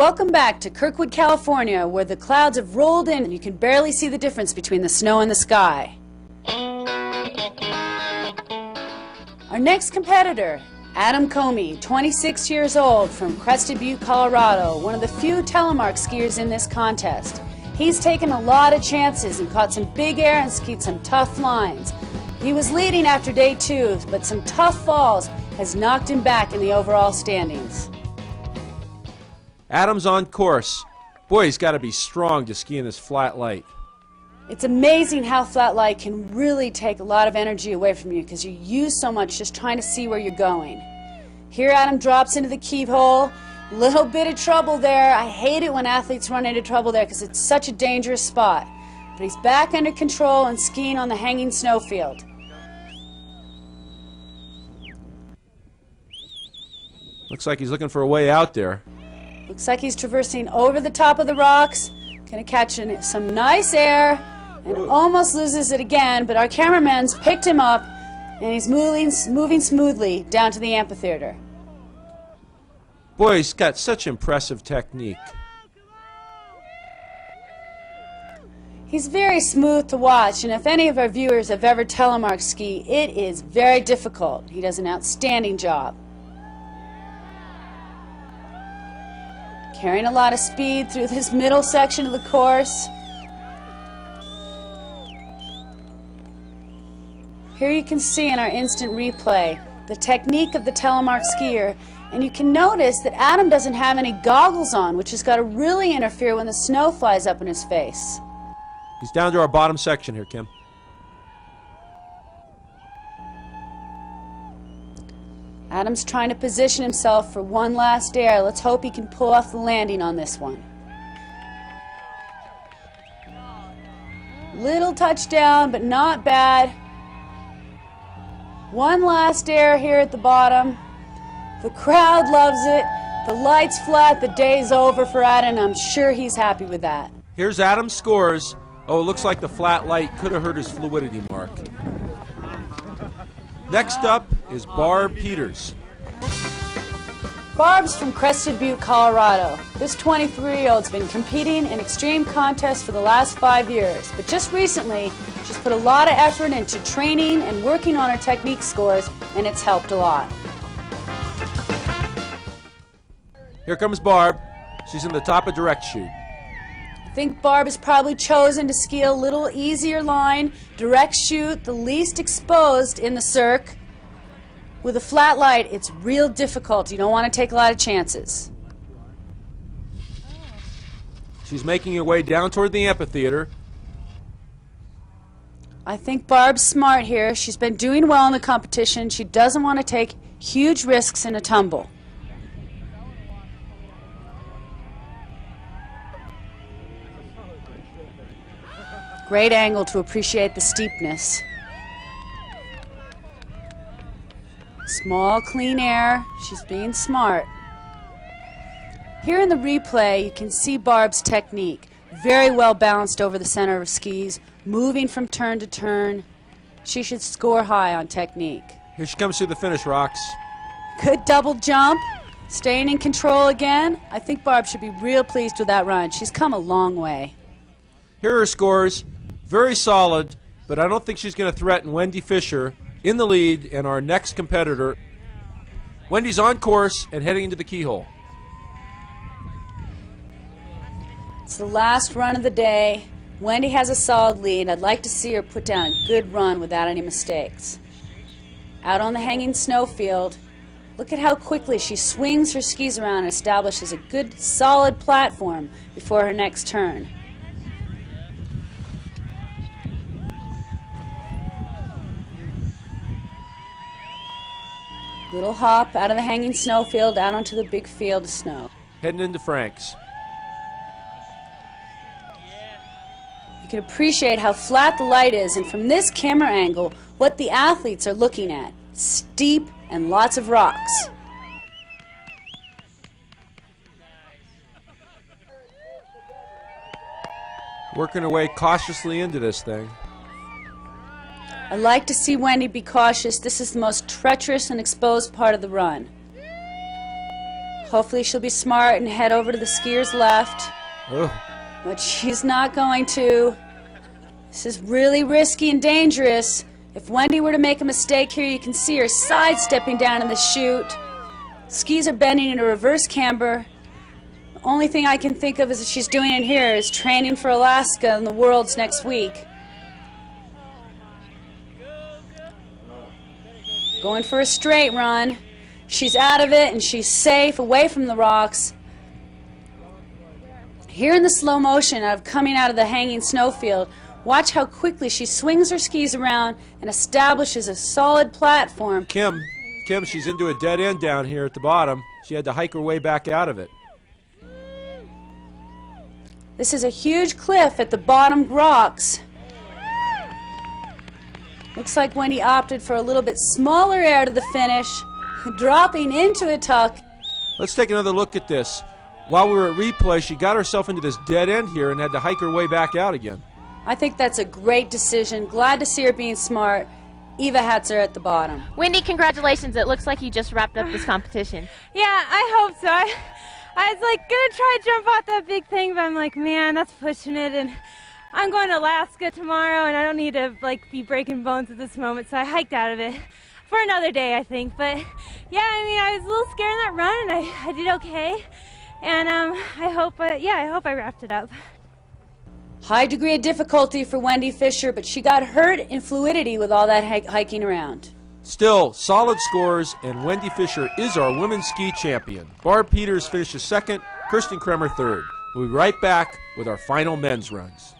Welcome back to Kirkwood, California, where the clouds have rolled in and you can barely see the difference between the snow and the sky. Our next competitor, Adam Comey, 26 years old, from Crested Butte, Colorado, one of the few telemark skiers in this contest. He's taken a lot of chances and caught some big air and skied some tough lines. He was leading after day 2, but some tough falls has knocked him back in the overall standings. Adam's on course. Boy, he's got to be strong to ski in this flat light. It's amazing how flat light can really take a lot of energy away from you because you use so much just trying to see where you're going. Here Adam drops into the keyhole. Little bit of trouble there. I hate it when athletes run into trouble there because it's such a dangerous spot. But he's back under control and skiing on the hanging snowfield. Looks like he's looking for a way out there. Looks like he's traversing over the top of the rocks. Gonna catch some nice air and almost loses it again, but our cameraman's picked him up and he's moving smoothly down to the amphitheater. Boy, he's got such impressive technique. He's very smooth to watch, and if any of our viewers have ever telemarked ski, it is very difficult. He does an outstanding job. Carrying a lot of speed through this middle section of the course. Here you can see in our instant replay the technique of the telemark skier, and you can notice that Adam doesn't have any goggles on, which has got to really interfere when the snow flies up in his face. He's down to our bottom section here, Kim. Adam's trying to position himself for one last dare. Let's hope he can pull off the landing on this one. Little touchdown, but not bad. One last dare here at the bottom. The crowd loves it. The light's flat. The day's over for Adam. I'm sure he's happy with that. Here's Adam's scores. Oh, it looks like the flat light could have hurt his fluidity mark. Next up is Barb Peters. Barb's from Crested Butte, Colorado. This 23-year-old's been competing in extreme contests for the last 5 years, but just recently she's put a lot of effort into training and working on her technique scores, and it's helped a lot. Here comes Barb. She's in the top of direct shoot. I think Barb has probably chosen to ski a little easier line, direct shoot, the least exposed in the cirque. With a flat light, it's real difficult. You don't want to take a lot of chances. She's making her way down toward the amphitheater. I think Barb's smart here. She's been doing well in the competition. She doesn't want to take huge risks in a tumble. Great angle to appreciate the steepness. Small, clean air. She's being smart. Here in the replay, you can see Barb's technique. Very well balanced over the center of skis, moving from turn to turn. She should score high on technique. Here she comes through the finish rocks. Good double jump. Staying in control again. I think Barb should be real pleased with that run. She's come a long way. Here are her scores. Very solid, but I don't think she's going to threaten Wendy Fisher in the lead and our next competitor. Wendy's on course and heading into the keyhole. It's the last run of the day. Wendy has a solid lead. I'd like to see her put down a good run without any mistakes. Out on the hanging snowfield, look at how quickly she swings her skis around and establishes a good solid platform before her next turn. Little hop out of the hanging snowfield out onto the big field of snow. Heading into Frank's. You can appreciate how flat the light is, and from this camera angle, what the athletes are looking at. Steep and lots of rocks. Working her way cautiously into this thing. I like to see Wendy be cautious. This is the most treacherous and exposed part of the run. Hopefully she'll be smart and head over to the skier's left. Oh. But she's not going to. This is really risky and dangerous. If Wendy were to make a mistake here, you can see her sidestepping down in the chute. Skis are bending into reverse camber. The only thing I can think of is that she's doing it here is training for Alaska and the Worlds next week. Going for a straight run. She's out of it and she's safe away from the rocks. Here in the slow motion of coming out of the hanging snowfield, watch how quickly she swings her skis around and establishes a solid platform. Kim, she's into a dead end down here at the bottom. She had to hike her way back out of it. This is a huge cliff at the bottom rocks. Looks like Wendy opted for a little bit smaller air to the finish, dropping into a tuck. Let's take another look at this. While we were at replay, she got herself into this dead end here and had to hike her way back out again. I think that's a great decision. Glad to see her being smart. Eva Hatzer at the bottom. Wendy, congratulations. It looks like you just wrapped up this competition. Yeah, I hope so. I was like gonna try to jump off that big thing, but I'm like, man, that's pushing it, and I'm going to Alaska tomorrow, and I don't need to like be breaking bones at this moment, so I hiked out of it for another day, I think. But yeah, I mean, I was a little scared in that run, and I did okay, and I hope I wrapped it up. High degree of difficulty for Wendy Fisher, but she got hurt in fluidity with all that hiking around. Still, solid scores, and Wendy Fisher is our women's ski champion. Barb Peters finishes second, Kirsten Kremer third. We'll be right back with our final men's runs.